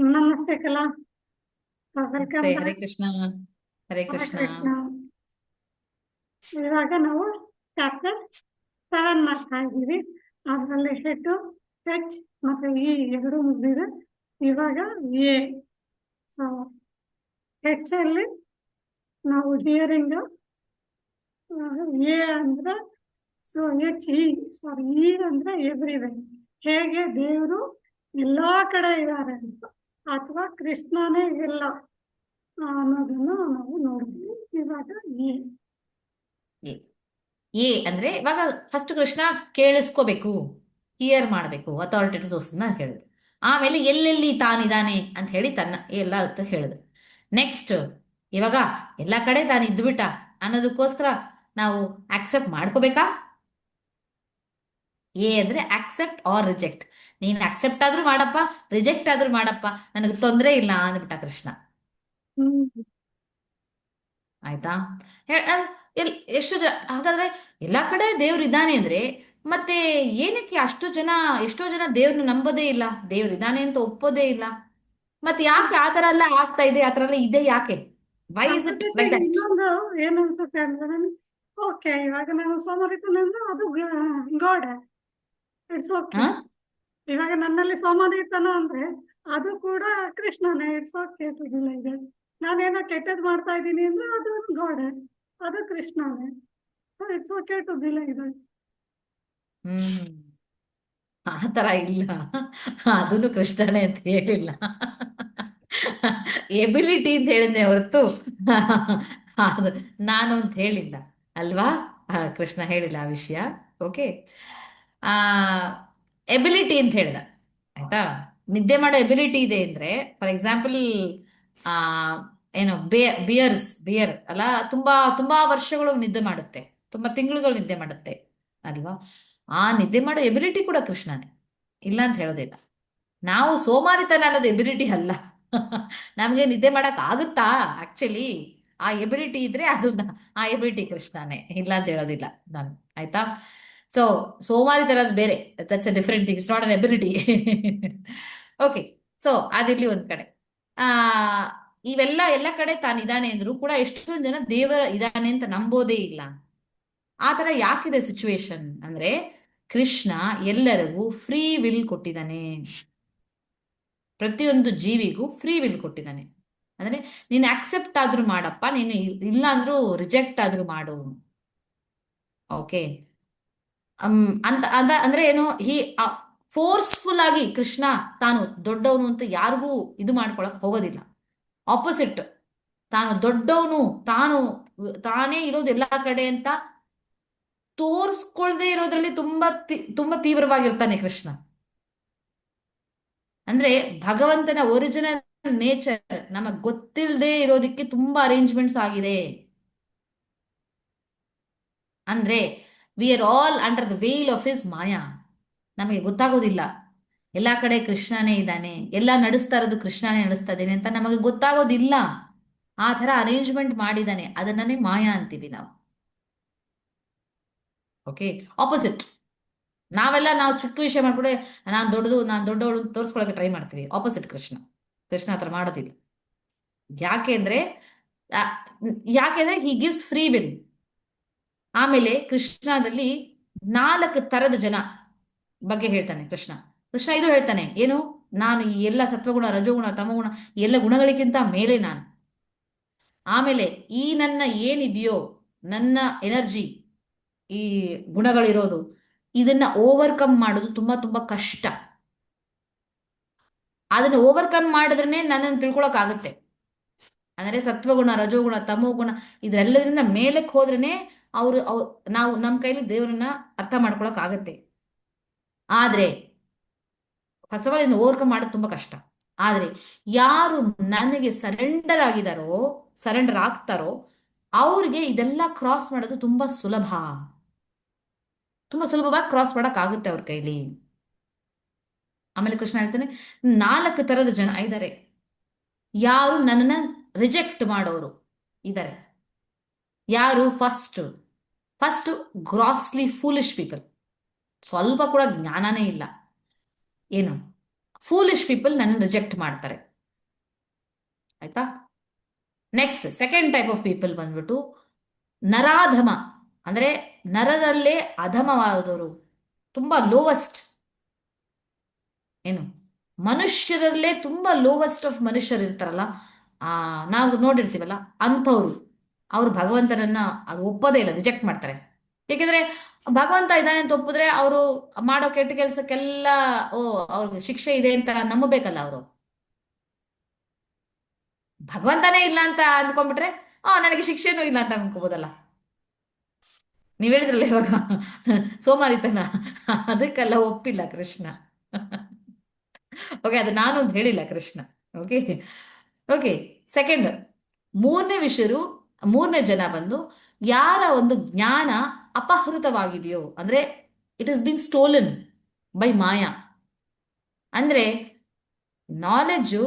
ನಮಸ್ತೆ ಕಲಾ. ನಮಸ್ತೆ. ವೆಲ್ಕಮ್ ಹರೇ ಬ್ಯಾಕ್. ಕೃಷ್ಣ. ಹರೇ ಹರೇ ಕೃಷ್ಣ. ಕೃಷ್ಣ. ಇವಾಗ ನಾವು ಚಾಪ್ಟರ್ 7 ಮಾಡ್ತಾ ಇದ್ದೀವಿ. ಅದರಲ್ಲಿ ಹೆಡ್, ಹೆಚ್ ಮತ್ತೆ ಇ ಎರಡು ಮುಗಿದಿದೆ. ಇವಾಗ ಎ. ಸೊ ಹೆಚ್ ಅಲ್ಲಿ ನಾವು ಹಿಯರಿಂಗ್, ಎ ಅಂದ್ರೆ ಸೊ ಎಚ್ ಇ ಸಾರಿ ಇ ಅಂದ್ರೆ ಎವ್ರಿವೇರ್, ಹೇಗೆ ದೇವರು ಎಲ್ಲಾ ಕಡೆ ಇದ್ದಾರೆ ಅಂತ, ಅಥವಾ ಕೃಷ್ಣನೇ ಎಲ್ಲ ಅನ್ನೋದನ್ನ ನಾವು ನೋಡಿದ್ವಿ. ಇವಾಗ ಎ. ಎ ಎ ಅಂದ್ರೆ ಇವಾಗ ಫಸ್ಟ್ ಕೃಷ್ಣ ಕೇಳಿಸ್ಕೋಬೇಕು, ಹಿಯರ್ ಮಾಡಬೇಕು, ಅಥಾರಿಟೇಟಿವ್ ಸೋರ್ಸ್ನ ಹೇಳಿದ್ರು. ಆಮೇಲೆ ಎಲ್ಲೆಲ್ಲಿ ತಾನಿದ್ದಾನೆ ಅಂತ ಹೇಳಿ ತನ್ನ ಎಲ್ಲ ಅಂತ ಹೇಳಿದ್ರು. ನೆಕ್ಸ್ಟ್ ಇವಾಗ ಎಲ್ಲ ಕಡೆ ತಾನು ಇದ್ಬಿಟ್ಟ ಅನ್ನೋದಕ್ಕೋಸ್ಕರ ನಾವು ಆಕ್ಸೆಪ್ಟ್ ಮಾಡ್ಕೋಬೇಕಾ? ಎ ಅಂದ್ರೆ ಆಕ್ಸೆಪ್ಟ್ ಆರ್ ರಿಜೆಕ್ಟ್. ನೀನು ಆಕ್ಸೆಪ್ಟ್ ಆದ್ರೂ ಮಾಡಪ್ಪ, ರಿಜೆಕ್ಟ್ ಆದ್ರೂ ಮಾಡಪ್ಪ, ನನಗೆ ತೊಂದರೆ ಇಲ್ಲ ಅಂದ್ಬಿಟ್ಟ ಕೃಷ್ಣ. ಹ್ಮ್. ಆಯ್ತಾ? ಹೇ- ಅಹ್ ಎಷ್ಟು ಜನ ಹಾಗಾದ್ರೆ ಎಲ್ಲಾ ಕಡೆ ದೇವ್ರು ಇದ್ದಾನೆ ಅಂದ್ರೆ ಮತ್ತೆ ಏನಕ್ಕೆ ಎಷ್ಟೋ ಜನ ದೇವ್ರನ್ನ ನಂಬೋದೇ ಇಲ್ಲ, ದೇವ್ರು ಇದ್ದಾನೆ ಅಂತ ಒಪ್ಪೋದೇ ಇಲ್ಲ. ಮತ್ತೆ ಯಾಕೆ ಆ ತರ ಎಲ್ಲ ಆಗ್ತಾ ಇದೆ, ಆ ತರ ಎಲ್ಲ ಇದೆ ಯಾಕೆ? ವೈ ಇಸ್ ಅದ್ರ ಇಟ್ ಲೈಕ್ ಜೊತೆಗೆ ದಟ್? ಇನ್ನೊಂದು ಏನು ಅನ್ಸುತ್ತೆ ಅಂದ್ರೆ, ಓಕೆ ಇವಾಗ ನಾವು ಸೋಮಾರಿತನ ಅಂದ್ರೆ ಅದು ಗಾಡ್, ಇಟ್ಸ್ ಓಕೆ. ಇವಾಗ ನನ್ನಲ್ಲಿ ಸೋಮಾರಿತನ ಅಂದ್ರೆ ಅದು ಕೂಡ ಕೃಷ್ಣನೇ, it's okay to be like that. ನಾನೇನೋ ಕೆಟ್ಟದ್ ಮಾಡ್ತಾ ಇದ್ದೀನಿ ಅಂದ್ರೆ ಅದು ಗಾಡ್, ಅದು ಕೃಷ್ಣನೇ, it's okay to be like that. Hmm ಆ ತರ ಇಲ್ಲ, ಅದನ್ನು ಕೃಷ್ಣನೇ ಅಂತ ಹೇಳಿಲ್ಲ. ಎಬಿಲಿಟಿ ಅಂತ ಹೇಳಿದ್ದೆ ಹೊರತು ಅದು ನಾನು ಅಂತ ಹೇಳಿಲ್ಲ ಅಲ್ವಾ? ಕೃಷ್ಣ ಹೇಳಿಲ್ಲ ಆ ವಿಷಯ. ಓಕೆ. ಆ ಎಬಿಲಿಟಿ ಅಂತ ಹೇಳ್ದ. ಆಯ್ತಾ? ನಿದ್ದೆ ಮಾಡೋ ಎಬಿಲಿಟಿ ಇದೆ ಅಂದ್ರೆ, ಫಾರ್ ಎಕ್ಸಾಂಪಲ್, ಆ ಏನು ಬಿಯರ್ ಅಲ್ಲ, ತುಂಬಾ ತುಂಬಾ ವರ್ಷಗಳು ನಿದ್ದೆ ಮಾಡುತ್ತೆ, ತುಂಬಾ ತಿಂಗಳುಗಳು ನಿದ್ದೆ ಮಾಡುತ್ತೆ ಅಲ್ವಾ? ಆ ನಿದ್ದೆ ಮಾಡೋ ಎಬಿಲಿಟಿ ಕೂಡ ಕೃಷ್ಣನೇ, ಇಲ್ಲ ಅಂತ ಹೇಳೋದಿಲ್ಲ. ನಾವು ಸೋಮಾರಿತನ ಅನ್ನೋದು ಎಬಿಲಿಟಿ ಅಲ್ಲ. ನಮ್ಗೆ ನಿದ್ದೆ ಮಾಡಕ್ ಆಗುತ್ತಾ ಆಕ್ಚುಲಿ? ಆ ಎಬಿಲಿಟಿ ಇದ್ರೆ ಅದು ಆ ಎಬಿಲಿಟಿ ಕೃಷ್ಣನೇ, ಇಲ್ಲ ಅಂತ ಹೇಳೋದಿಲ್ಲ ನಾನು. ಆಯ್ತಾ? ಸೊ ಸೋಮಾರಿತನ ಅದು ಬೇರೆ, that's a different thing, it's not an ability. Okay. So ಅದಿರ್ಲಿ ಒಂದ್ ಕಡೆ. ಆ ಇವೆಲ್ಲ ಎಲ್ಲ ಕಡೆ ತಾನಿದ್ದಾನೆ ಅಂದ್ರೂ ಕೂಡ ಎಷ್ಟೊಂದು ಜನ ದೇವರ ಇದ್ದಾನೆ ಅಂತ ನಂಬೋದೇ ಇಲ್ಲ. ಆ ತರ ಯಾಕಿದೆ ಸಿಚುವೇಶನ್ ಅಂದ್ರೆ, ಕೃಷ್ಣ ಎಲ್ಲರಿಗೂ ಫ್ರೀ ವಿಲ್ ಕೊಟ್ಟಿದ್ದಾನೆ. ಪ್ರತಿಯೊಂದು ಜೀವಿಗೂ ಫ್ರೀ ವಿಲ್ ಕೊಟ್ಟಿದ್ದಾನೆ. ಅಂದ್ರೆ ನೀನು ಅಕ್ಸೆಪ್ಟ್ ಆದ್ರೂ ಮಾಡಪ್ಪ, ನೀನು ಇಲ್ಲ ಅಂದ್ರೂ ರಿಜೆಕ್ಟ್ ಆದ್ರೂ ಮಾಡು. ಓಕೆ. ಅಂತ ಅಂದ್ರೆ ಏನು, ಫೋರ್ಸ್ಫುಲ್ ಆಗಿ ಕೃಷ್ಣ ತಾನು ದೊಡ್ಡವನು ಅಂತ ಯಾರಿಗೂ ಇದು ಮಾಡ್ಕೊಳಕ್ ಹೋಗೋದಿಲ್ಲ. ಆಪೋಸಿಟ್, ತಾನು ದೊಡ್ಡವನು, ತಾನು ತಾನೇ ಇರೋದು ಎಲ್ಲಾ ಕಡೆ ಅಂತ ತೋರ್ಸ್ಕೊಳ್ದೇ ಇರೋದ್ರಲ್ಲಿ ತುಂಬಾ ತೀವ್ರವಾಗಿರ್ತಾನೆ ಕೃಷ್ಣ. ಅಂದ್ರೆ ಭಗವಂತನ ಒರಿಜಿನಲ್ ನೇಚರ್ ನಮಗ್ ಗೊತ್ತಿಲ್ಲದೆ ಇರೋದಕ್ಕೆ ತುಂಬಾ ಅರೇಂಜ್ಮೆಂಟ್ಸ್ ಆಗಿದೆ. ಅಂದ್ರೆ we are all under the veil of his maya. ನಮಗೆ ಗೊತ್ತಾಗೋದಿಲ್ಲ ಎಲ್ಲಾ ಕಡೆ ಕೃಷ್ಣನೇ ಇದ್ದಾನೆ, ಎಲ್ಲ ನಡೆಸ್ತಾ ಇರೋದು ಕೃಷ್ಣನೇ ನಡೆಸ್ತಾ ಇದ್ದಾನೆ ಅಂತ ನಮಗೆ ಗೊತ್ತಾಗೋದಿಲ್ಲ. ಆ ತರ ಅರೇಂಜ್ಮೆಂಟ್ ಮಾಡಿದ್ದಾನೆ, ಅದನ್ನೇ ಮಾಯಾ ಅಂತೀವಿ ನಾವು. ಓಕೆ. ಆಪೋಸಿಟ್, ನಾವು ಚಿಕ್ಕ ವಿಷಯ ಮಾಡ್ಕೊಂಡೆ ನಾನ್ ದೊಡ್ಡವಳು ಅಂತ ತೋರಿಸ್ಕೊಳಕ್ಕೆ ಟ್ರೈ ಮಾಡ್ತೀವಿ. ಆಪೋಸಿಟ್ ಕೃಷ್ಣ. ಕೃಷ್ಣ ಆತರ ಮಾಡೋದಿಲ್ಲ. ಯಾಕೆ ಅಂದ್ರೆ ಆ, ಯಾಕೆಂದ್ರೆ ಹಿ ಗಿವ್ಸ್ ಫ್ರೀ ವಿಲ್. ಆಮೇಲೆ ಕೃಷ್ಣದಲ್ಲಿ 4 ತರದ ಜನ ಬಗ್ಗೆ ಹೇಳ್ತಾನೆ ಕೃಷ್ಣ. ಕೃಷ್ಣ ಇದು ಹೇಳ್ತಾನೆ ಏನು, ನಾನು ಈ ಎಲ್ಲ ಸತ್ವಗುಣ, ರಜೋಗುಣ, ತಮಗುಣ, ಈ ಎಲ್ಲ ಗುಣಗಳಿಗಿಂತ ಮೇಲೆ ನಾನು. ಆಮೇಲೆ ಈ ನನ್ನ ಏನಿದೆಯೋ, ನನ್ನ ಎನರ್ಜಿ, ಈ ಗುಣಗಳಿರೋದು, ಇದನ್ನ ಓವರ್ಕಮ್ ಮಾಡೋದು ತುಂಬಾ ತುಂಬಾ ಕಷ್ಟ. ಅದನ್ನ ಓವರ್ಕಮ್ ಮಾಡಿದ್ರೆ ನನ್ನನ್ನು ತಿಳ್ಕೊಳಕ್ ಆಗುತ್ತೆ. ಅಂದ್ರೆ ಸತ್ವಗುಣ, ರಜೋಗುಣ, ತಮೋಗುಣ ಇದೆಲ್ಲದರಿಂದ ಮೇಲಕ್ಕೆ ಹೋದ್ರೇನೆ ಅವ್ರು ನಾವು ನಮ್ಮ ಕೈಲಿ ದೇವರನ್ನ ಅರ್ಥ ಮಾಡ್ಕೊಳಕ್ ಆಗತ್ತೆ. ಆದ್ರೆ ಫಸ್ಟ್ ಆಫ್ ಆಲ್ ಇದನ್ನ ಓವರ್ಕಮ್ ಮಾಡೋದು ತುಂಬಾ ಕಷ್ಟ. ಆದ್ರೆ ಯಾರು ನನಗೆ ಸರೆಂಡರ್ ಆಗ್ತಾರೋ ಅವ್ರಿಗೆ ಇದೆಲ್ಲ ಕ್ರಾಸ್ ಮಾಡೋದು ತುಂಬಾ ಸುಲಭ. ತುಂಬಾ ಸುಲಭವಾಗಿ ಕ್ರಾಸ್ ಮಾಡಕ್ ಆಗುತ್ತೆ ಅವ್ರ ಕೈಲಿ. ಆಮೇಲೆ ಕೃಷ್ಣ ಹೇಳ್ತಾನೆ 4 ತರದ ಜನ ಇದ್ದಾರೆ. ಯಾರು ನನ್ನನ್ನ ರಿಜೆಕ್ಟ್ ಮಾಡೋರು ಇದ್ದಾರೆ. ಯಾರು? First grossly foolish people. ಸ್ವಲ್ಪ ಕೂಡ ಜ್ಞಾನನೇ ಇಲ್ಲ. ಏನು? ಫೂಲಿಶ್ ಪೀಪಲ್ ನನ್ನ ರಿಜೆಕ್ಟ್ ಮಾಡ್ತಾರೆ. ಆಯ್ತಾ. Next second type of people ಬಂದ್ಬಿಟ್ಟು ನರಾಧಮ, ಅಂದ್ರೆ ನರರಲ್ಲೇ ಅಧಮವಾದವರು, ತುಂಬಾ ಲೋವೆಸ್ಟ್, ಏನು ಮನುಷ್ಯರಲ್ಲೇ ತುಂಬಾ ಲೋವೆಸ್ಟ್ ಆಫ್ ಮನುಷ್ಯರು ಇರ್ತಾರಲ್ಲ, ಆ ನಾವು ನೋಡಿರ್ತೀವಲ್ಲ ಅಂಥವ್ರು, ಅವರು ಭಗವಂತನನ್ನ ಅವ್ರು ಒಪ್ಪೋದೇ ಇಲ್ಲ, ರಿಜೆಕ್ಟ್ ಮಾಡ್ತಾರೆ. ಏಕೆಂದ್ರೆ ಭಗವಂತ ಇದ್ದಾನೆ ಅಂತ ಒಪ್ಪಿದ್ರೆ ಅವರು ಮಾಡೋ ಕೆಟ್ಟ ಕೆಲಸಕ್ಕೆಲ್ಲ ಓ ಅವ್ರಿಗೆ ಶಿಕ್ಷೆ ಇದೆ ಅಂತ ನಂಬಬೇಕಲ್ಲ ಅವರು. ಭಗವಂತನೇ ಇಲ್ಲ ಅಂತ ಅಂದ್ಕೊಂಡ್ಬಿಟ್ರೆ ನನಗೆ ಶಿಕ್ಷೆನೂ ಇಲ್ಲ ಅಂತ ಅನ್ಕೋಬೋದಲ್ಲ. ನೀವ್ ಹೇಳಿದ್ರಲ್ಲ ಇವಾಗ ಸೋಮಾರಿತನ, ಅದಕ್ಕೆಲ್ಲ ಒಪ್ಪಿಲ್ಲ ಕೃಷ್ಣ. ಓಕೆ, ಅದು ನಾನು ಅಂತ ಹೇಳಿಲ್ಲ ಕೃಷ್ಣ. ಓಕೆ. ಓಕೆ. ಸೆಕೆಂಡ್, ಮೂರನೇ ವಿಷಯರು, ಮೂರನೇ ಜನ ಬಂದು ಯಾರ ಒಂದು ಜ್ಞಾನ ಅಪಹೃತವಾಗಿದೆಯೋ, ಅಂದ್ರೆ it is been stolen by maya, ಅಂದ್ರೆ ನಾಲೆಡ್ಜು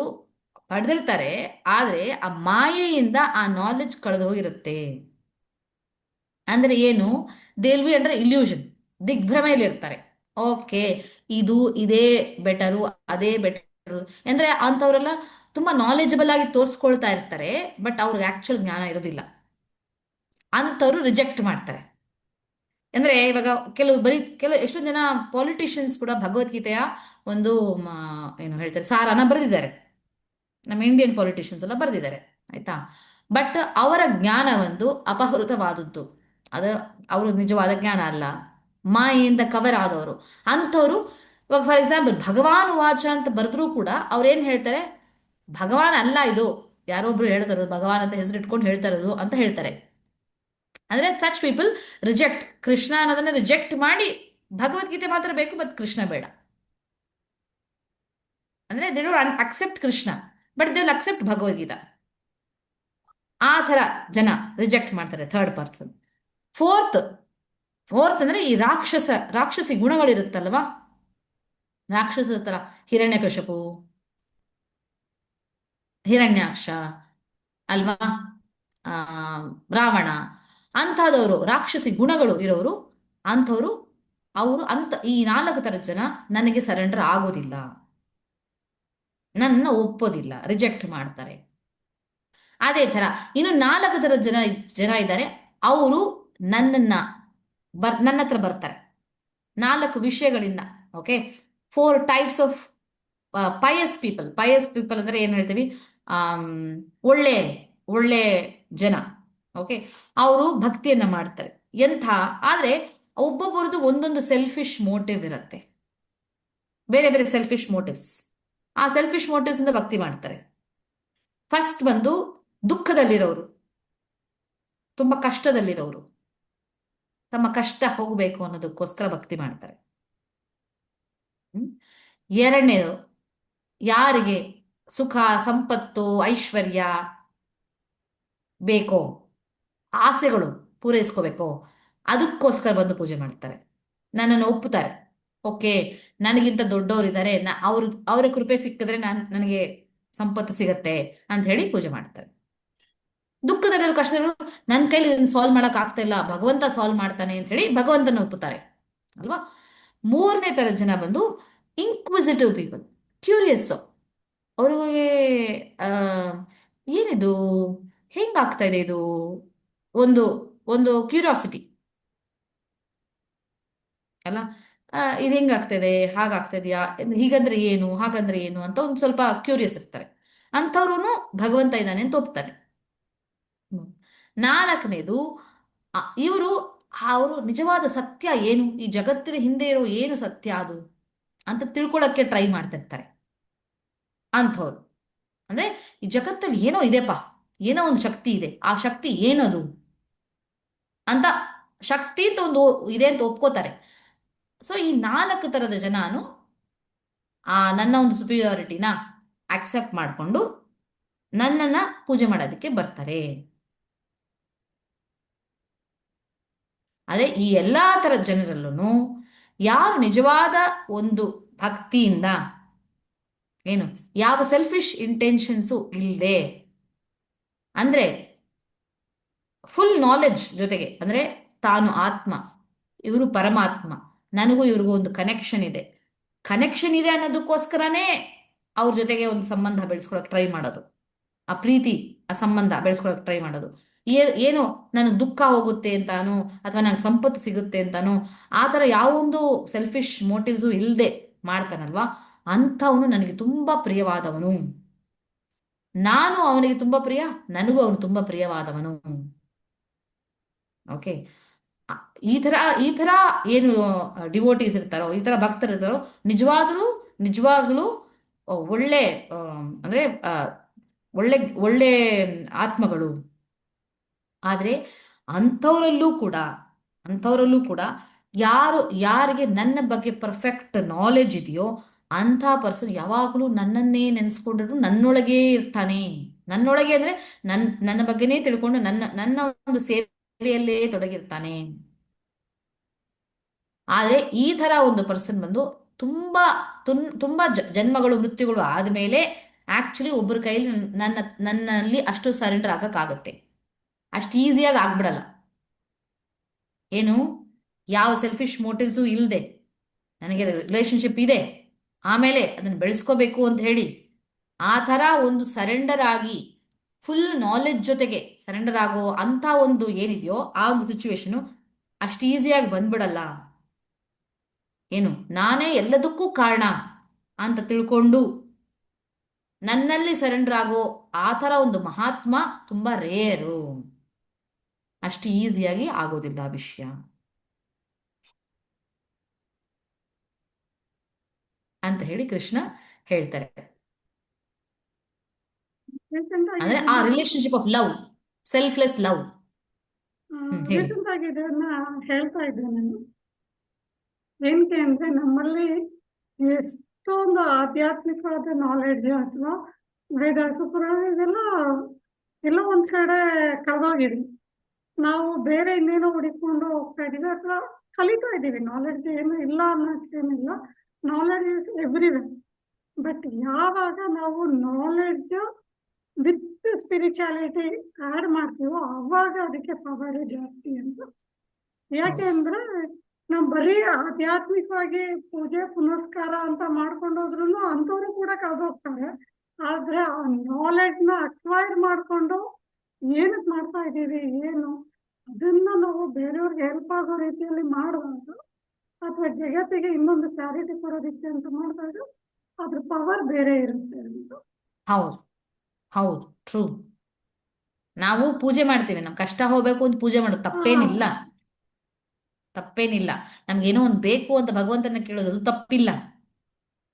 ಪಡೆದಿರ್ತಾರೆ, ಆದ್ರೆ ಆ ಮಾಯೆಯಿಂದ ಆ ನಾಲೆಡ್ಜ್ ಕಳೆದು ಹೋಗಿರುತ್ತೆ. ಅಂದ್ರೆ ಏನು, they will be under illusion, ದಿಗ್ಭ್ರಮೆಯಲ್ಲಿ ಇರ್ತಾರೆ. ಓಕೆ, ಇದು ಇದೇ ಬೆಟರು, ಅದೇ ಬೆಟರು, ಅಂದ್ರೆ ಅಂಥವರೆಲ್ಲ ತುಂಬಾ ನಾಲೆಜಬಲ್ ಆಗಿ ತೋರಿಸ್ಕೊಳ್ತಾ ಇರ್ತಾರೆ, ಬಟ್ ಅವ್ರಿಗೆ ಆಕ್ಚುಲ್ ಜ್ಞಾನ ಇರೋದಿಲ್ಲ. ಅಂಥವ್ರು ರಿಜೆಕ್ಟ್ ಮಾಡ್ತಾರೆ. ಅಂದ್ರೆ ಇವಾಗ ಕೆಲವು ಎಷ್ಟೊಂದು ಜನ ಪಾಲಿಟಿಷಿಯನ್ಸ್ ಕೂಡ ಭಗವದ್ಗೀತೆಯ ಒಂದು ಏನು ಹೇಳ್ತಾರೆ ಸಾರನ ಬರೆದಿದ್ದಾರೆ. ನಮ್ಮ ಇಂಡಿಯನ್ ಪಾಲಿಟಿಷಿಯನ್ಸ್ ಎಲ್ಲ ಬರೆದಿದ್ದಾರೆ, ಆಯ್ತಾ. ಬಟ್ ಅವರ ಜ್ಞಾನ ಒಂದು ಅಪಹೃತವಾದದ್ದು, ಅದು ಅವರು ನಿಜವಾದ ಜ್ಞಾನ ಅಲ್ಲ, ಮಾಯೆಯಿಂದ ಕವರ್ ಆದವರು. ಅಂಥವ್ರು ಇವಾಗ ಫಾರ್ ಎಕ್ಸಾಂಪಲ್ ಭಗವಾನ್ ವಾಚ ಅಂತ ಬರೆದ್ರೂ ಕೂಡ ಅವ್ರೇನ್ ಹೇಳ್ತಾರೆ, ಭಗವಾನ್ ಅಲ್ಲ ಇದು, ಯಾರೊಬ್ರು ಹೇಳ್ತಾ ಇರೋದು, ಭಗವಾನ್ ಅಂತ ಹೆಸರಿಟ್ಕೊಂಡು ಹೇಳ್ತಾ ಇರೋದು ಅಂತ ಹೇಳ್ತಾರೆ. ಅಂದ್ರೆ ಸಚ್ ಪೀಪಲ್ ರಿಜೆಕ್ಟ್ ಕೃಷ್ಣ ಅನ್ನೋದನ್ನ ರಿಜೆಕ್ಟ್ ಮಾಡಿ ಭಗವದ್ಗೀತೆ ಮಾತ್ರ ಬೇಕು ಬಟ್ ಕೃಷ್ಣ ಬೇಡ, ಅಂದ್ರೆ they don't accept Krishna but they will accept Bhagavad Gita. ಆ ತರ ಜನ ರಿಜೆಕ್ಟ್ ಮಾಡ್ತಾರೆ, ಥರ್ಡ್ ಪರ್ಸನ್. ಫೋರ್ತ್ ಫೋರ್ತ್ ಅಂದ್ರೆ ಈ ರಾಕ್ಷಸಿ ಗುಣಗಳಿರುತ್ತಲ್ವಾ, ರಾಕ್ಷಸ ತರ ಹಿರಣ್ಯಕಶಪು, ಹಿರಣ್ಯಾಕ್ಷ ಅಲ್ವಾ, ಆ ರಾವಣ, ಅಂಥದವರು ರಾಕ್ಷಸಿ ಗುಣಗಳು ಇರೋರು, ಅಂಥವ್ರು ಅವರು ಅಂತ ಈ ನಾಲ್ಕು ಥರದ ಜನ ನನಗೆ ಸರೆಂಡರ್ ಆಗೋದಿಲ್ಲ, ನನ್ನ ಒಪ್ಪೋದಿಲ್ಲ, ರಿಜೆಕ್ಟ್ ಮಾಡ್ತಾರೆ. ಅದೇ ತರ ಇನ್ನು ನಾಲ್ಕು ಥರದ ಜನ ಇದ್ದಾರೆ, ಅವರು ನನ್ನನ್ನ ನನ್ನ ಹತ್ರ ಬರ್ತಾರೆ ನಾಲ್ಕು ವಿಷಯಗಳಿಂದ. Okay, 4 types of Pius people ಅಂದ್ರೆ ಏನ್ ಹೇಳ್ತೀವಿ, ಆಮ್, ಒಳ್ಳೆ ಒಳ್ಳೆ ಜನ. ಓಕೆ, ಅವರು ಭಕ್ತಿಯನ್ನ ಮಾಡ್ತಾರೆ. ಎಂಥ ಆದ್ರೆ ಒಬ್ಬೊಬ್ಬರದು ಒಂದೊಂದು ಸೆಲ್ಫಿಶ್ ಮೋಟಿವ್ ಇರುತ್ತೆ, ಬೇರೆ ಬೇರೆ ಸೆಲ್ಫಿಶ್ ಮೋಟಿವ್ಸ್. ಆ ಸೆಲ್ಫಿಶ್ ಮೋಟಿವ್ಸ್ ಇಂದ ಭಕ್ತಿ ಮಾಡ್ತಾರೆ. ಫಸ್ಟ್ ಬಂದು ದುಃಖದಲ್ಲಿರೋರು, ತುಂಬಾ ಕಷ್ಟದಲ್ಲಿರೋರು, ತಮ್ಮ ಕಷ್ಟ ಹೋಗಬೇಕು ಅನ್ನೋದಕ್ಕೋಸ್ಕರ ಭಕ್ತಿ ಮಾಡ್ತಾರೆ. ಎರಡನೇದು, ಯಾರಿಗೆ ಸುಖ ಸಂಪತ್ತು ಐಶ್ವರ್ಯ ಬೇಕೋ, ಆಸೆಗಳು ಪೂರೈಸ್ಕೋಬೇಕೋ, ಅದಕ್ಕೋಸ್ಕರ ಬಂದು ಪೂಜೆ ಮಾಡ್ತಾರೆ, ನನ್ನನ್ನು ಒಪ್ಪುತ್ತಾರೆ. ಓಕೆ, ನನಗಿಂತ ದೊಡ್ಡವರಿದ್ದಾರೆ, ಅವರ ಕೃಪೆ ಸಿಕ್ಕಿದ್ರೆ ನನಗೆ ಸಂಪತ್ತು ಸಿಗತ್ತೆ ಅಂತ ಹೇಳಿ ಪೂಜೆ ಮಾಡ್ತಾರೆ. ದುಃಖದಲ್ಲಿರೋ ಕಷ್ಟಗಳು, ನನ್ನ ಕೈಲಿ ಇದನ್ನು ಸಾಲ್ವ್ ಮಾಡಕ್ ಆಗ್ತಾ ಇಲ್ಲ, ಭಗವಂತ ಸಾಲ್ವ್ ಮಾಡ್ತಾನೆ ಅಂತ ಹೇಳಿ ಭಗವಂತನ ಒಪ್ಪುತ್ತಾರೆ ಅಲ್ವಾ. ಮೂರನೇ ತರದ ಜನ ಬಂದು ಇನ್ಕ್ವಿಸಿಟಿವ್ ಪೀಪಲ್, ಕ್ಯೂರಿಯಸ್. ಅವ್ರಿಗೆ ಆ ಏನಿದು, ಹೆಂಗಾಗ್ತಾ ಇದೆ ಇದು, ಒಂದು ಒಂದು ಕ್ಯೂರಿಯಾಸಿಟಿ ಅಲ್ಲ, ಇದು ಹೆಂಗಾಗ್ತದೆ, ಹಾಗಾಗ್ತಾ ಇದೆಯಾ, ಹೀಗಂದ್ರೆ ಏನು, ಹಾಗಂದ್ರೆ ಏನು ಅಂತ ಒಂದು ಸ್ವಲ್ಪ ಕ್ಯೂರಿಯಸ್ ಇರ್ತಾರೆ. ಅಂಥವ್ರು ಭಗವಂತ ಇದ್ದಾನೆ ಅಂತ ಒಪ್ತಾರೆ. ನಾಲ್ಕನೇದು, ಇವರು ಅವರು ನಿಜವಾದ ಸತ್ಯ ಏನು, ಈ ಜಗತ್ತಿನ ಹಿಂದೆ ಇರೋ ಏನು ಸತ್ಯ ಅದು ಅಂತ ತಿಳ್ಕೊಳ್ಳೋಕ್ಕೆ ಟ್ರೈ ಮಾಡ್ತಿರ್ತಾರೆ ಅಂಥವ್ರು. ಅಂದ್ರೆ ಈ ಜಗತ್ತಲ್ಲಿ ಏನೋ ಇದೆಪ್ಪ, ಏನೋ ಒಂದು ಶಕ್ತಿ ಇದೆ, ಆ ಶಕ್ತಿ ಏನದು ಅಂತ, ಶಕ್ತಿ ಅಂತ ಒಂದು ಇದೆ ಅಂತ ಒಪ್ಕೋತಾರೆ. ಸೊ ಈ ನಾಲ್ಕು ತರದ ಜನನು ನನ್ನ ಒಂದು ಸುಪೀರಿಯಾರಿಟಿನ ಅಕ್ಸೆಪ್ಟ್ ಮಾಡಿಕೊಂಡು ನನ್ನನ್ನ ಪೂಜೆ ಮಾಡೋದಕ್ಕೆ ಬರ್ತಾರೆ. ಆದರೆ ಈ ಎಲ್ಲಾ ತರದ ಜನರಲ್ಲೂ ಯಾರು ನಿಜವಾದ ಒಂದು ಭಕ್ತಿಯಿಂದ, ಏನು ಯಾವ ಸೆಲ್ಫಿಶ್ ಇಂಟೆನ್ಷನ್ಸು ಇಲ್ಲದೆ, ಅಂದ್ರೆ ಫುಲ್ ನಾಲೆಡ್ಜ್ ಜೊತೆಗೆ, ಅಂದ್ರೆ ತಾನು ಆತ್ಮ, ಇವರು ಪರಮಾತ್ಮ, ನನಗೂ ಇವ್ರಿಗೂ ಒಂದು ಕನೆಕ್ಷನ್ ಇದೆ ಅನ್ನೋದಕ್ಕೋಸ್ಕರನೇ ಅವ್ರ ಜೊತೆಗೆ ಒಂದು ಸಂಬಂಧ ಬೆಳೆಸ್ಕೊಳಕ್ ಟ್ರೈ ಮಾಡೋದು. ಆ ಪ್ರೀತಿ, ಆ ಸಂಬಂಧ ಬೆಳೆಸ್ಕೊಳಕ್ ಟ್ರೈ ಮಾಡೋದು. ಏನೋ ನನಗೆ ದುಃಖ ಹೋಗುತ್ತೆ ಅಂತಾನೋ ಅಥವಾ ನಂಗೆ ಸಂಪತ್ತು ಸಿಗುತ್ತೆ ಅಂತಾನೋ ಆ ಥರ ಯಾವೊಂದು ಸೆಲ್ಫಿಶ್ ಮೋಟಿವ್ಸು ಇಲ್ಲದೆ ಮಾಡ್ತಾನಲ್ವಾ, ಅಂಥವನು ನನಗೆ ತುಂಬಾ ಪ್ರಿಯವಾದವನು. ನಾನು ಅವನಿಗೆ ತುಂಬಾ ಪ್ರಿಯ, ನನಗೂ ಅವನು ತುಂಬಾ ಪ್ರಿಯವಾದವನು. ಓಕೆ. ಅ- ಈ ತರ ಏನು ಡಿವೋಟೀಸ್ ಇರ್ತಾರೋ, ಈ ತರ ಭಕ್ತರು ಇರ್ತಾರೋ, ನಿಜವಾಗ್ಲೂ ನಿಜವಾಗ್ಲೂ ಒಳ್ಳೆ ಆ, ಅಂದ್ರೆ ಆ, ಒಳ್ಳೆ ಒಳ್ಳೆ ಆತ್ಮಗಳು. ಆದ್ರೆ ಅಂಥವರಲ್ಲೂ ಕೂಡ ಅಂಥವರಲ್ಲೂ ಕೂಡ ಯಾರಿಗೆ ನನ್ನ ಬಗ್ಗೆ ಪರ್ಫೆಕ್ಟ್ ನಾಲೆಜ್ ಇದೆಯೋ ಅಂಥ ಪರ್ಸನ್ ಯಾವಾಗಲೂ ನನ್ನನ್ನೇ ನೆನೆಸ್ಕೊಂಡಿದ್ರು ನನ್ನೊಳಗೇ ಇರ್ತಾನೆ. ನನ್ನೊಳಗೆ ಅಂದ್ರೆ ನನ್ನ ಬಗ್ಗೆನೇ ತಿಳ್ಕೊಂಡು ನನ್ನ ನನ್ನ ಒಂದು ಸೇವೆಯಲ್ಲೇ ತೊಡಗಿರ್ತಾನೆ. ಆದ್ರೆ ಈ ತರ ಒಂದು ಪರ್ಸನ್ ಬಂದು ತುಂಬಾ ತುಂಬಾ ಜನ್ಮಗಳು ಮೃತ್ಯುಗಳು ಆದ್ಮೇಲೆ ಆಕ್ಚುಲಿ ಒಬ್ಬರ ಕೈಲಿ ನನ್ನಲ್ಲಿ ಅಷ್ಟು ಸರೆಂಡರ್ ಆಗಕ್ಕಾಗತ್ತೆ. ಅಷ್ಟು ಈಸಿಯಾಗಿ ಆಗ್ಬಿಡಲ್ಲ. ಏನು, ಯಾವ ಸೆಲ್ಫಿಶ್ ಮೋಟಿವ್ಸು ಇಲ್ಲದೆ ನನಗೆ ರಿಲೇಶನ್ಶಿಪ್ ಇದೆ, ಆಮೇಲೆ ಅದನ್ನು ಬೆಳೆಸ್ಕೋಬೇಕು ಅಂತ ಹೇಳಿ ಆ ಥರ ಒಂದು ಸರೆಂಡರ್ ಆಗಿ ಫುಲ್ ನಾಲೆಡ್ಜ್ ಜೊತೆಗೆ ಸರೆಂಡರ್ ಆಗೋ ಅಂಥ ಒಂದು ಏನಿದೆಯೋ ಆ ಒಂದು ಸಿಚುವೇಶನು ಅಷ್ಟು ಈಸಿಯಾಗಿ ಬಂದ್ಬಿಡಲ್ಲ. ಏನು, ನಾನೇ ಎಲ್ಲದಕ್ಕೂ ಕಾರಣ ಅಂತ ತಿಳ್ಕೊಂಡು ನನ್ನಲ್ಲಿ ಸರೆಂಡರ್ ಆಗೋ ಆ ಥರ ಒಂದು ಮಹಾತ್ಮ ತುಂಬಾ ರೇರು. ಅಷ್ಟು ಈಸಿಯಾಗಿ ಆಗೋದಿಲ್ಲ ಆ ವಿಷಯ ಅಂತ ಹೇಳಿ ಕೃಷ್ಣ ಹೇಳ್ತಾರೆ. ರೀಸೆಂಟ್ ಆಗಿ ಅಂದ್ರೆ ಆ relationship of love, selfless love. ಹೇಳಿ. ರೀಸೆಂಟ್ ಆಗಿ ಇದನ್ನ ಹೇಳ್ತಾ ಇದ್ದೆ ನಾನು. ಏನಕ್ಕೆ ಅಂದ್ರೆ ನಮ್ಮಲ್ಲಿ ಎಷ್ಟೊಂದು ಆಧ್ಯಾತ್ಮಿಕವಾದ ನಾಲೆಡ್ಜ್ ಅಥವಾ ವೇದಾಸ ಪುರಾಣ ಇದೆಲ್ಲ ಎಲ್ಲ ಒಂದ್ ಕಡೆ ಕಳೆದೋಗಿದೆ. ನಾವು ಬೇರೆ ಇನ್ನೇನೋ ಹುಡುಕೊಂಡು ಹೋಗ್ತಾ ಇದೀವಿ ಅಥವಾ ಕಲಿತಾ ಇದ್ದೀವಿ. ನಾಲೆಡ್ಜ್ ಏನು ಇಲ್ಲ ಅನ್ನೋಕ್ಕೇನಿಲ್ಲ, ನಾಲೆಡ್ಜ್ ಇಸ್ ಎವ್ರಿವೇರ್. ಬಟ್ ಯಾವಾಗ ನಾವು ನಾಲೆಡ್ಜ್ ವಿತ್ ಸ್ಪಿರಿಚುಯಾಲಿಟಿ ಆಡ್ ಮಾಡ್ತೀವೋ ಅವಾಗ ಅದಕ್ಕೆ ಪವರ್ ಜಾಸ್ತಿ ಅಂತ. ಯಾಕೆ ಹೌದು. ಅಂದ್ರೆ ನಾವು ಬರೀ ಆಧ್ಯಾತ್ಮಿಕವಾಗಿ ಪೂಜೆ ಪುನಸ್ಕಾರ ಅಂತ ಮಾಡ್ಕೊಂಡು ಹೋದ್ರು ಅಂಥವ್ರು ಕೂಡ ಕಳೆದೋಗ್ತಾರೆ. ಆದ್ರೆ ಆ ನಾಲೆಡ್ಜ್ ನ ಅಕ್ವೈರ್ ಮಾಡ್ಕೊಂಡು ಏನಕ್ಕೆ ಮಾಡ್ತಾ ಇದ್ದೀವಿ ಏನು ಅದನ್ನ ನಾವು ಬೇರೆಯವ್ರಿಗೆ ಹೆಲ್ಪ್ ಆಗೋ ರೀತಿಯಲ್ಲಿ ಮಾಡುವಾಗ ಅಥವಾ ಜಗತ್ತಿಗೆ ಇನ್ನೊಂದು ಕ್ಲಾರಿಟಿ ಕೊಡೋದಿಕ್ಕೆ ಅಂತ ಮಾಡಿದಾಗ ಅದ್ರ ಪವರ್ ಬೇರೆ ಇರುತ್ತೆ ಅಂತ. ಹೌದು, ಹೌದು, ಟ್ರೂ. ನಾವು ಪೂಜೆ ಮಾಡ್ತೀವಿ, ನಮ್ ಕಷ್ಟ ಹೋಗ್ಬೇಕು ಅಂತ ಪೂಜೆ ಮಾಡೋದು ಹಾ, ತಪ್ಪೇನಿಲ್ಲ. ತಪ್ಪೇನಿಲ್ಲ. ನಮ್ಗೇನೋ ಒಂದು ಬೇಕು ಅಂತ ಭಗವಂತನ ಕೇಳೋದು ಅದು ತಪ್ಪಿಲ್ಲ.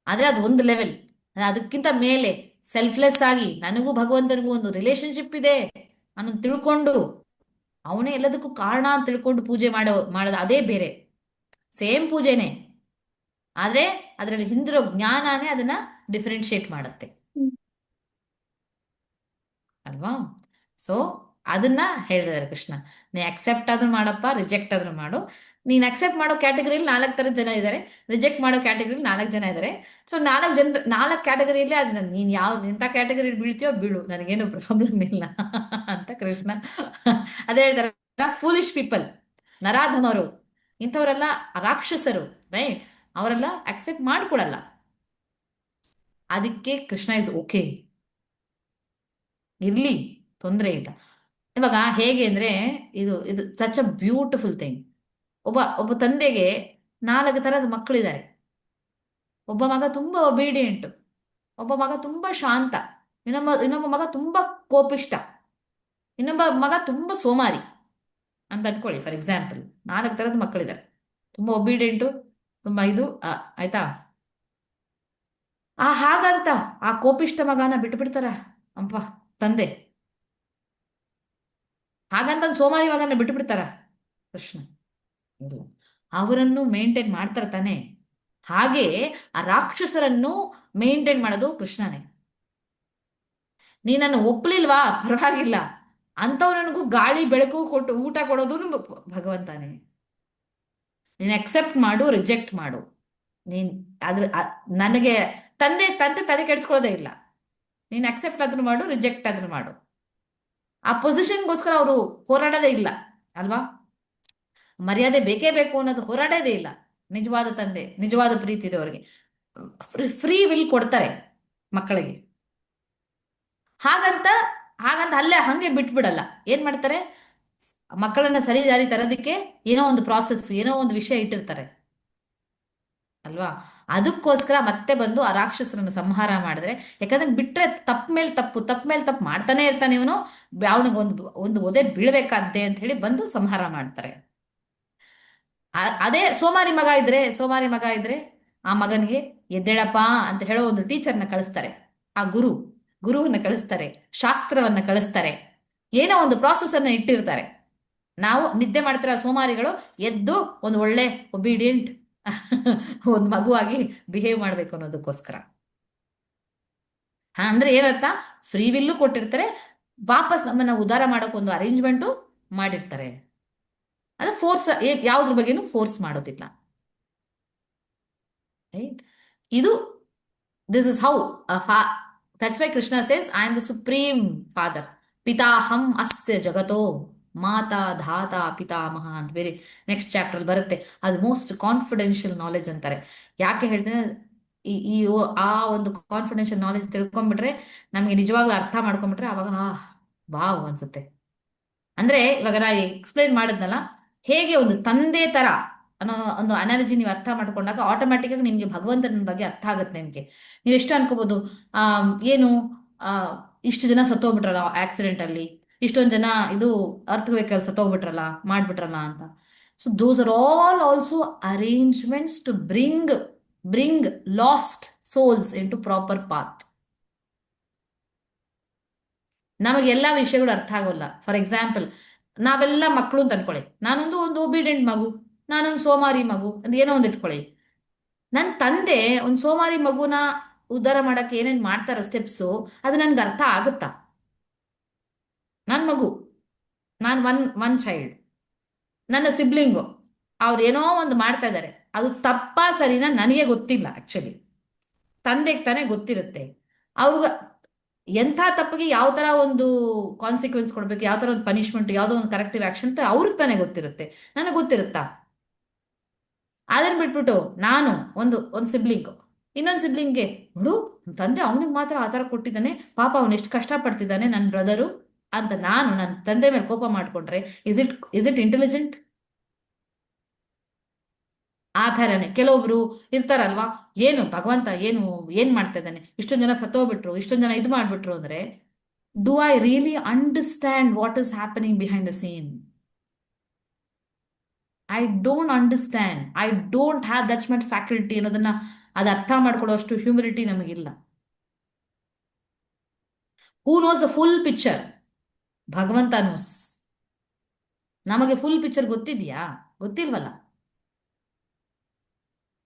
ಆದ್ರೆ ಅದು ಒಂದು ಲೆವೆಲ್. ಅದಕ್ಕಿಂತ ಮೇಲೆ ಸೆಲ್ಫ್ಲೆಸ್ ಆಗಿ ನನಗೂ ಭಗವಂತನಿಗೂ ಒಂದು ರಿಲೇಶನ್ಶಿಪ್ ಇದೆ ಅನ್ನೋದು ತಿಳ್ಕೊಂಡು ಅವನೇ ಎಲ್ಲದಕ್ಕೂ ಕಾರಣ ಅಂತ ತಿಳ್ಕೊಂಡು ಪೂಜೆ ಮಾಡೋದು ಅದೇ ಬೇರೆ. ಸೇಮ್ ಪೂಜೆನೆ, ಆದ್ರೆ ಅದರಲ್ಲಿ ಹಿಂದಿರೋ ಜ್ಞಾನನೇ ಅದನ್ನ ಡಿಫ್ರೆನ್ಶಿಯೇಟ್ ಮಾಡುತ್ತೆ ಹ್ಮ್. ಅಲ್ವಾ. ಸೊ ಅದನ್ನ ಹೇಳಿದಾರೆ ಕೃಷ್ಣ. ನೀ ಅಕ್ಸೆಪ್ಟ್ ಆದ್ರೂ ಮಾಡಪ್ಪ, ರಿಜೆಕ್ಟ್ ಆದ್ರೂ ಮಾಡು. ನೀನ್ ಅಕ್ಸೆಪ್ಟ್ ಮಾಡೋ ಕ್ಯಾಟಗರಿಯಲ್ಲಿ 4 ಥರದ ಜನ ಇದ್ದಾರೆ, ರಿಜೆಕ್ಟ್ ಮಾಡೋ ಕ್ಯಾಟಗರಿಯಲ್ಲಿ 4 ಜನ ಇದ್ದಾರೆ. ಸೊ 4 ಕ್ಯಾಟಗರಿಯಲ್ಲಿ ಅದ್ ನೀನ್ ಎಂತ ಕ್ಯಾಟಗರಿ ಬೀಳ್ತೀಯೋ ಬೀಳು, ನನಗೇನು ಪ್ರಾಬ್ಲಮ್ ಇಲ್ಲ ಅಂತ ಕೃಷ್ಣ ಅದೇ ಹೇಳ್ತಾರೆ. ಫೂಲಿಶ್ ಪೀಪಲ್, ನರಾಧಮರು, ಇಂಥವರೆಲ್ಲ ರಾಕ್ಷಸರು, ರೈಟ್, ಅವರೆಲ್ಲ ಅಕ್ಸೆಪ್ಟ್ ಮಾಡ್ಕೊಳಲ್ಲ. ಅದಕ್ಕೆ ಕೃಷ್ಣ ಇಸ್ ಓಕೆ, ಇರ್ಲಿ, ತೊಂದರೆ ಇಲ್ಲ. ಇವಾಗ ಹೇಗೆ ಅಂದ್ರೆ ಇದು ಇದು ಸಚ್ ಅ ಬ್ಯೂಟಿಫುಲ್ ಥಿಂಗ್. ಒಬ್ಬ ಒಬ್ಬ ತಂದೆಗೆ 4 ಥರದ ಮಕ್ಕಳಿದ್ದಾರೆ. ಒಬ್ಬ ಮಗ ತುಂಬಾ ಒಬೀಡಿಯಂಟ್, ಒಬ್ಬ ಮಗ ತುಂಬಾ ಶಾಂತ, ಇನ್ನೊಬ್ಬ ಮಗ ತುಂಬಾ ಕೋಪಿಷ್ಟ, ಇನ್ನೊಬ್ಬ ಮಗ ತುಂಬಾ ಸೋಮಾರಿ ಅಂತ ಅನ್ಕೊಳ್ಳಿ. ಫಾರ್ ಎಕ್ಸಾಂಪಲ್ 4 ಥರದ ಮಕ್ಕಳಿದ್ದಾರೆ. ತುಂಬಾ ಒಬೀಡಿಯಂಟು, ತುಂಬಾ ಇದು ಆಯ್ತಾ. ಹಾಗಂತ ಆ ಕೋಪಿಷ್ಟ ಮಗನ ಬಿಟ್ಬಿಡ್ತಾರ ಅಪ್ಪ ತಂದೆ? ಹಾಗಂತ ಸೋಮಾರಿ ಮಗನ ಬಿಟ್ಬಿಡ್ತಾರ ಕೃಷ್ಣ? ಇಲ್ಲ, ಅವರನ್ನು ಮೇಂಟೈನ್ ಮಾಡ್ತಾರ ತಾನೆ. ಹಾಗೆ ಆ ರಾಕ್ಷಸರನ್ನು ಮೇಂಟೈನ್ ಮಾಡೋದು ಕೃಷ್ಣನೇ. ನೀನನ್ನು ಒಪ್ಲಿಲ್ವಾ, ಪರವಾಗಿಲ್ಲ, ಅಂಥವನಿಗೂ ಗಾಳಿ ಬೆಳಕು ಕೊಟ್ಟು ಊಟ ಕೊಡೋದು ಭಗವಂತನೇ. ನೀನು ಅಕ್ಸೆಪ್ಟ್ ಮಾಡು, ರಿಜೆಕ್ಟ್ ಮಾಡು. ನೀನ್ ಅದ್ರ ನನಗೆ ತಂದೆ ತಂದೆ ತಲೆ ಕೆಡಿಸ್ಕೊಳ್ಳೋದೇ ಇಲ್ಲ. ನೀನು ಅಕ್ಸೆಪ್ಟ್ ಆದ್ರೂ ಮಾಡು, ರಿಜೆಕ್ಟ್ ಆದ್ರೂ ಮಾಡು. ಆ ಪೊಸಿಷನ್ಗೋಸ್ಕರ ಅವರು ಹೋರಾಡೋದೇ ಇಲ್ಲ ಅಲ್ವಾ. ಮರ್ಯಾದೆ ಬೇಕೇ ಬೇಕು ಅನ್ನೋದು ಹೋರಾಡೋದೇ ಇಲ್ಲ. ನಿಜವಾದ ತಂದೆ, ನಿಜವಾದ ಪ್ರೀತಿ ಇರೋರಿಗೆ ಫ್ರೀ ವಿಲ್ ಕೊಡ್ತಾರೆ ಮಕ್ಕಳಿಗೆ. ಹಾಗಂತ ಹಾಗಂತ ಅಲ್ಲೇ ಹಂಗೆ ಬಿಟ್ಬಿಡಲ್ಲ. ಏನ್ ಮಾಡ್ತಾರೆ, ಮಕ್ಕಳನ್ನ ಸರಿ ದಾರಿ ತರೋದಕ್ಕೆ ಏನೋ ಒಂದು ಪ್ರಾಸೆಸ್, ಏನೋ ಒಂದು ವಿಷಯ ಇಟ್ಟಿರ್ತಾರೆ ಅಲ್ವಾ. ಅದಕ್ಕೋಸ್ಕರ ಮತ್ತೆ ಬಂದು ಆ ರಾಕ್ಷಸರನ್ನು ಸಂಹಾರ ಮಾಡಿದ್ರೆ, ಯಾಕಂದ್ರೆ ಬಿಟ್ರೆ ತಪ್ಪ ಮೇಲೆ ತಪ್ಪು, ತಪ್ಪ ಮೇಲೆ ತಪ್ಪು ಮಾಡ್ತಾನೆ ಇರ್ತಾನೆ ಇವನು, ಅವನಿಗೆ ಒಂದು ಒಂದು ಒದೆ ಬೀಳ್ಬೇಕಾದ್ದೆ ಅಂತ ಹೇಳಿ ಬಂದು ಸಂಹಾರ ಮಾಡ್ತಾರೆ. ಅದೇ ಸೋಮಾರಿ ಮಗ ಇದ್ರೆ ಆ ಮಗನಿಗೆ ಎದ್ದೇಳಪ್ಪ ಅಂತ ಹೇಳೋ ಒಂದು ಟೀಚರ್ನ ಕಳಿಸ್ತಾರೆ, ಆ ಗುರುವನ್ನ ಕಳಿಸ್ತಾರೆ, ಶಾಸ್ತ್ರವನ್ನ ಕಳಿಸ್ತಾರೆ, ಏನೋ ಒಂದು ಪ್ರಾಸೆಸ್ ಅನ್ನ ಇಟ್ಟಿರ್ತಾರೆ. ನಾವು ನಿದ್ದೆ ಮಾಡ್ತಿರೋ ಸೋಮಾರಿಗಳು ಎದ್ದು ಒಂದು ಒಳ್ಳೆ ಒಬಿಡಿಯಂಟ್ ಒಂದು ಮಗುವಾಗಿ ಬಿಹೇವ್ ಮಾಡ್ಬೇಕು ಅನ್ನೋದಕ್ಕೋಸ್ಕರ. ಅಂದ್ರೆ ಏನರ್ಥ, ಫ್ರೀ ವಿಲ್ಲು ಕೊಟ್ಟಿರ್ತಾರೆ, ವಾಪಸ್ ನಮ್ಮನ್ನ ಉದ್ಧಾರ ಮಾಡೋಕೆ ಒಂದು ಅರೇಂಜ್ಮೆಂಟು ಮಾಡಿರ್ತಾರೆ. ಅದು ಫೋರ್ಸ್, ಯಾವ್ದ್ರ ಬಗ್ಗೆನೂ ಫೋರ್ಸ್ ಮಾಡೋದಿಲ್ಲ. ರೈಟ್? ಇದು this is how that's why Krishna says I am the supreme father, ಪಿತಾಹಂ ಅಸ್ಯ ಜಗತೋ ಮಾತಾ ಧಾತ ಪಿತಾಮಹ ಅಂತ ಬೇರೆ ನೆಕ್ಸ್ಟ್ ಚಾಪ್ಟರ್ ಬರುತ್ತೆ. ಅದು ಮೋಸ್ಟ್ ಕಾನ್ಫಿಡೆನ್ಷಿಯಲ್ ನಾಲೆಜ್ ಅಂತಾರೆ. ಯಾಕೆ ಹೇಳ್ತೇನೆ, ಆ ಒಂದು ಕಾನ್ಫಿಡೆನ್ಷಿಯಲ್ ನಾಲೆಜ್ ತಿಳ್ಕೊಂಡ್ಬಿಟ್ರೆ, ನಮ್ಗೆ ನಿಜವಾಗ್ಲೂ ಅರ್ಥ ಮಾಡ್ಕೊಂಡ್ಬಿಟ್ರೆ ಅವಾಗ ವಾವ್ ಅನ್ಸುತ್ತೆ. ಅಂದ್ರೆ ಇವಾಗ ನಾ ಎಕ್ಸ್ಪ್ಲೈನ್ ಮಾಡಿದ್ನಲ್ಲ, ಹೇಗೆ ಒಂದು ತಂದೆ ತರ ಅನ್ನೋ ಒಂದು ಅನಾಲಜಿ ನೀವು ಅರ್ಥ ಮಾಡ್ಕೊಂಡಾಗ ಆಟೋಮ್ಯಾಟಿಕ್ ಆಗಿ ನಿಮ್ಗೆ ಭಗವಂತನ ಬಗ್ಗೆ ಅರ್ಥ ಆಗುತ್ತೆ. ನಿಮ್ಗೆ ನೀವು ಎಷ್ಟು ಅನ್ಕೋಬಹುದು, ಆ ಏನು ಆ ಇಷ್ಟು ಜನ ಸತ್ತೋಗ್ಬಿಟ್ರಲ್ಲ ಆಕ್ಸಿಡೆಂಟ್ ಅಲ್ಲಿ, ಇಷ್ಟೊಂದು ಜನ ಇದು ಅರ್ತ್ ವೆಹಿಕಲ್ ಸತ್ತೋಗ್ಬಿಟ್ರಲ್ಲ, ಮಾಡ್ಬಿಟ್ರಲ್ಲ ಅಂತ. So those are all also arrangements to bring lost souls into proper path. ನಮಗೆ ಎಲ್ಲಾ ವಿಷಯಗಳು ಅರ್ಥ ಆಗೋಲ್ಲ. ಫಾರ್ ಎಕ್ಸಾಂಪಲ್, ನಾವೆಲ್ಲ ಮಕ್ಕಳು ಅಂತ ಅನ್ಕೊಳ್ಳಿ, ಒಂದು ಒಬಿಡೆಂಟ್ ಮಗು, ನಾನೊಂದು ಸೋಮಾರಿ ಮಗು ಅಂತ ಏನೋ ಒಂದು ಇಟ್ಕೊಳ್ಳಿ. ನನ್ನ ತಂದೆ ಒಂದು ಸೋಮಾರಿ ಮಗುನ ಉದ್ಧಾರ ಮಾಡಕ್ಕೆ ಏನೇನ್ ಮಾಡ್ತಾರ ಸ್ಟೆಪ್ಸು, ಅದು ನನ್ಗೆ ಅರ್ಥ ಆಗುತ್ತಾ? ನನ್ನ ಮಗು, ನಾನು ಒನ್ ಚೈಲ್ಡ್, ನನ್ನ ಸಿಬ್ಲಿಂಗು ಅವ್ರು ಏನೋ ಒಂದು ಮಾಡ್ತಾ ಇದ್ದಾರೆ, ಅದು ತಪ್ಪಾ ಸರಿನಾ ನನಗೆ ಗೊತ್ತಿಲ್ಲ. ಆಕ್ಚುಲಿ ತಂದೆಗೆ ತಾನೇ ಗೊತ್ತಿರುತ್ತೆ. ಅವ್ರಿಗ ಎಂಥ ತಪ್ಪಿಗೆ ಯಾವ ತರ ಒಂದು ಕಾನ್ಸಿಕ್ವೆನ್ಸ್ ಕೊಡ್ಬೇಕು, ಯಾವ ತರ ಒಂದು ಪನಿಷ್ಮೆಂಟ್, ಯಾವ್ದೋ ಒಂದು ಕರೆಕ್ಟಿವ್ ಆಕ್ಷನ್ ಅಂತ ಅವ್ರಿಗೆ ತಾನೇ ಗೊತ್ತಿರುತ್ತೆ, ನನಗೆ ಗೊತ್ತಿರುತ್ತಾ? ಅದನ್ನ ಬಿಟ್ಬಿಟ್ಟು ನಾನು ಒಂದು ಸಿಬ್ಲಿಂಗ್, ಇನ್ನೊಂದು ಸಿಬ್ಲಿಂಗ್ಗೆ ನೋಡು ತಂದೆ ಅವನಿಗೆ ಮಾತ್ರ ಆ ಥರ ಕೊಟ್ಟಿದ್ದಾನೆ, ಪಾಪ ಅವನು ಎಷ್ಟು ಕಷ್ಟಪಡ್ತಿದ್ದಾನೆ ನನ್ನ ಬ್ರದರು ಅಂತ ನಾನು ನನ್ನ ತಂದೆ ಮೇಲೆ ಕೋಪ ಮಾಡ್ಕೊಂಡ್ರೆ ಇಸ್ ಇಟ್ ಇಂಟೆಲಿಜೆಂಟ್? ಆ ಥರನೇ ಕೆಲವೊಬ್ರು ಇರ್ತಾರಲ್ವಾ, ಏನು ಭಗವಂತ ಏನ್ ಮಾಡ್ತಾ ಇದ್ದಾನೆ, ಇಷ್ಟೊಂದು ಜನ ಸತ್ತೋಗ್ಬಿಟ್ರು, ಇಷ್ಟೊಂದು ಜನ ಇದು ಮಾಡ್ಬಿಟ್ರು ಅಂದ್ರೆ, do I really understand what is happening behind the scene? I don't understand, I don't have that much faculty ಅನ್ನೋದನ್ನ ಅದು ಅರ್ಥ ಮಾಡ್ಕೊಳ್ಳೋಷ್ಟು ಹ್ಯೂಮಿಲಿಟಿ ನಮಗಿಲ್ಲ. Who knows the full picture? ಭಗವಂತ ನೋಸ್. ನಮಗೆ ಫುಲ್ ಪಿಕ್ಚರ್ ಗೊತ್ತಿದ್ಯಾ? ಗೊತ್ತಿಲ್ವಲ್ಲ.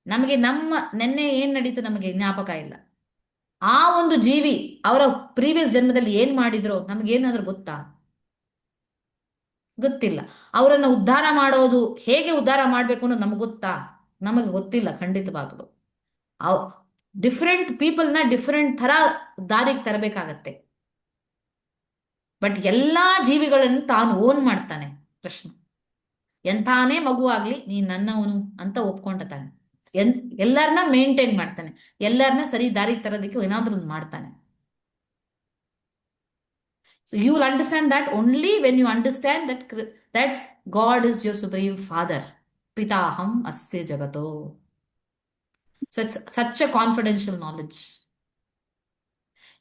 ನಮಗೆ ನಮ್ಮ ನೆನ್ನೆ ಏನ್ ನಡೀತು ನಮಗೆ ಜ್ಞಾಪಕ ಇಲ್ಲ. ಆ ಒಂದು ಜೀವಿ ಅವರ ಪ್ರೀವಿಯಸ್ ಜನ್ಮದಲ್ಲಿ ಏನ್ ಮಾಡಿದ್ರೋ ನಮಗೇನಾದ್ರೂ ಗೊತ್ತಾ? ಗೊತ್ತಿಲ್ಲ. ಅವರನ್ನು ಉದ್ಧಾರ ಮಾಡೋದು ಹೇಗೆ, ಉದ್ಧಾರ ಮಾಡ್ಬೇಕು ಅನ್ನೋದು ನಮ್ಗೆ ಗೊತ್ತಾ? ನಮಗೆ ಗೊತ್ತಿಲ್ಲ ಖಂಡಿತವಾಗ್ಲು. ಡಿಫ್ರೆಂಟ್ ಪೀಪಲ್ನ ಡಿಫ್ರೆಂಟ್ ಥರ ದಾರಿಗೆ ತರಬೇಕಾಗತ್ತೆ. ಬಟ್ ಎಲ್ಲಾ ಜೀವಿಗಳನ್ನು ತಾನು ಓನ್ ಮಾಡ್ತಾನೆ ಕೃಷ್ಣ. ಎಂಥಾನೇ ಮಗು ಆಗ್ಲಿ ನೀನ್ ನನ್ನವನು ಅಂತ ಒಪ್ಕೊಂಡತಾನೆ. ಎಲ್ಲರನ್ನ ಮೇಂಟೈನ್ ಮಾಡ್ತಾನೆ, ಎಲ್ಲರನ್ನ ಸರಿ ದಾರಿಗೆ ತರೋದಕ್ಕೆ ಏನಾದ್ರೂ ಒಂದು ಮಾಡ್ತಾನೆ. So you will understand that only when you understand that God is your supreme father. Pitaham asya jagato. So it's such a confidential knowledge.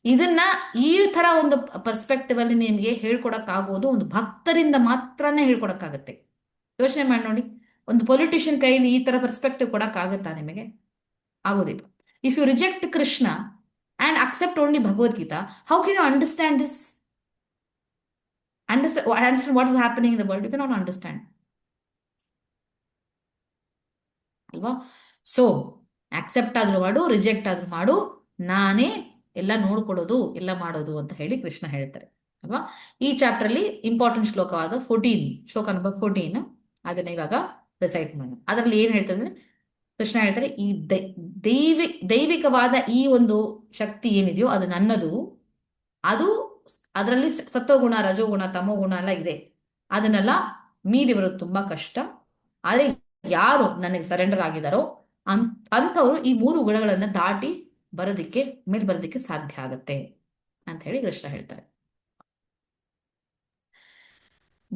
ಇದನ್ನ ಈ ತರ ಒಂದು ಪರ್ಸ್ಪೆಕ್ಟಿವ್ ಅಲ್ಲಿ ನಿಮಗೆ ಹೇಳ್ಕೊಡಕ್ಕಾಗೋದು ಒಂದು ಭಕ್ತರಿಂದ ಮಾತ್ರನೇ ಹೇಳ್ಕೊಡಕ್ಕಾಗತ್ತೆ. ಯೋಚನೆ ಮಾಡಿ ನೋಡಿ, ಒಂದು ಪೊಲಿಟಿಷಿಯನ್ ಕೈಲಿ ಈ ತರ ಪರ್ಸ್ಪೆಕ್ಟಿವ್ ಕೊಡಕ್ಕಾಗತ್ತಾ ನಿಮಗೆ? ಆಗೋದಿಲ್ಲ. If you reject Krishna and accept only Bhagavad Gita, how can you understand this? Understand what is happening in the world? You cannot understand. ಅಲ್ವಾ? ಸೊ ಆಕ್ಸೆಪ್ಟ್ ಆದ್ರೂ ಮಾಡು, ರಿಜೆಕ್ಟ್ ಆದ್ರೂ ಮಾಡು, ನಾನೇ ಎಲ್ಲ ನೋಡ್ಕೊಡೋದು, ಎಲ್ಲ ಮಾಡೋದು ಅಂತ ಹೇಳಿ ಕೃಷ್ಣ ಹೇಳ್ತಾರೆ ಅಲ್ವಾ. ಈ ಚಾಪ್ಟರ್ ಅಲ್ಲಿ ಇಂಪಾರ್ಟೆಂಟ್ ಶ್ಲೋಕವಾದ 14, ಶ್ಲೋಕ ನಂಬರ್ 14, ಅದನ್ನ ಇವಾಗ ರಿಸೈಟ್ ಮಾಡೋಣ. ಅದರಲ್ಲಿ ಏನ್ ಹೇಳ್ತಾರೆ, ಕೃಷ್ಣ ಹೇಳ್ತಾರೆ, ಈ ದೈವಿಕವಾದ ಈ ಒಂದು ಶಕ್ತಿ ಏನಿದೆಯೋ ಅದು ನನ್ನದು. ಅದು ಅದರಲ್ಲಿ ಸತ್ವಗುಣ, ರಜೋಗುಣ, ತಮೋಗುಣ ಎಲ್ಲ ಇದೆ. ಅದನ್ನೆಲ್ಲ ಮೀರಿ ಬರೋದು ತುಂಬಾ ಕಷ್ಟ. ಆದ್ರೆ ಯಾರು ನನಗೆ ಸರೆಂಡರ್ ಆಗಿದಾರೋ ಅಂಥವ್ರು ಈ 3 ಗುಣಗಳನ್ನ ದಾಟಿ ಬರೋದಿಕ್ಕೆ, ಮೇಲೆ ಬರೋದಿಕ್ಕೆ ಸಾಧ್ಯ ಆಗತ್ತೆ. ಅಂತ ಹೇಳಿ ಕೃಷ್ಣ ಹೇಳ್ತಾರೆ.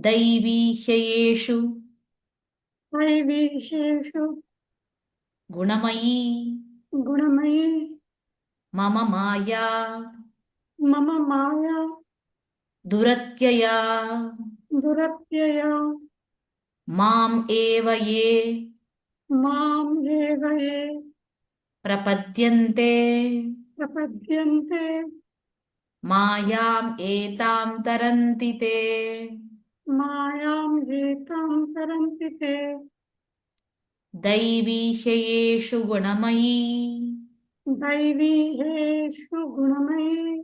ದೈವಿ ಹ್ಯಯೇಷು ವೈವಿಹ್ಯೇಷು ಗುಣಮಯೀ ಗುಣಮಯೀ ಮಮ ಮಾಯಾ ಮಮ ಮಾಯಾ ದುರತ್ಯಯ ದುರತ್ಯಯ ಮಾಂ ಏವ ಯೇ ಮಾಂ ಏವ ಯೇ ಪ್ರಪದ್ಯಂತೆ ಪ್ರಪದ್ಯಂತೆ ಮಾಯಾಂ ಏತಾಂ ತರಂತಿ ತೇ. ಮಾಯಾಂ ಏತಾಂ ತರಂತಿ ತೇ. ದೈವಿ ಹ್ಯಯೇಷು ಗುಣಮಯೀ ದೈವಿ ಹೇಷು ಗುಣಮಯೀ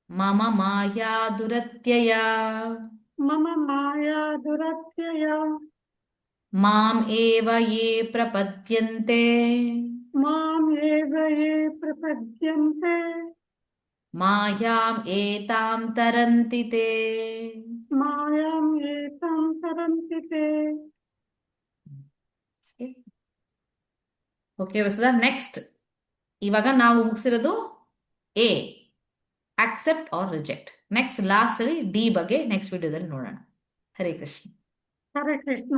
ಮಮ ಮಾಯಾ ದುರತ್ಯಯ ಮಮ ಮಾಯಾ ದುರತ್ಯಯ ಮಾಂ ಏವ ಯೇ ಪ್ರಪದ್ಯಂತೆ ಮಾಂ ಏವ ಯೇ ಪ್ರಪದ್ಯಂತೆ ಮಾಯಾಂ ಏತಾಂ ತರಂತಿ ತೇ. ಮಾಯಾಂ ಏತಾಂ ತರಂತಿ ತೇ. ಓಕೆ ವಸುಧಾ, ನೆಕ್ಸ್ಟ್ ಇವಾಗ ನಾವು ಮುಗಿಸಿರೋದು A, accept or reject. Next last ಅಲ್ಲಿ ಡಿ ಬಗ್ಗೆ ನೆಕ್ಸ್ಟ್ ವಿಡಿಯೋದಲ್ಲಿ ನೋಡೋಣ. ಹರೇ ಕೃಷ್ಣ. ಹರೇ ಕೃಷ್ಣ.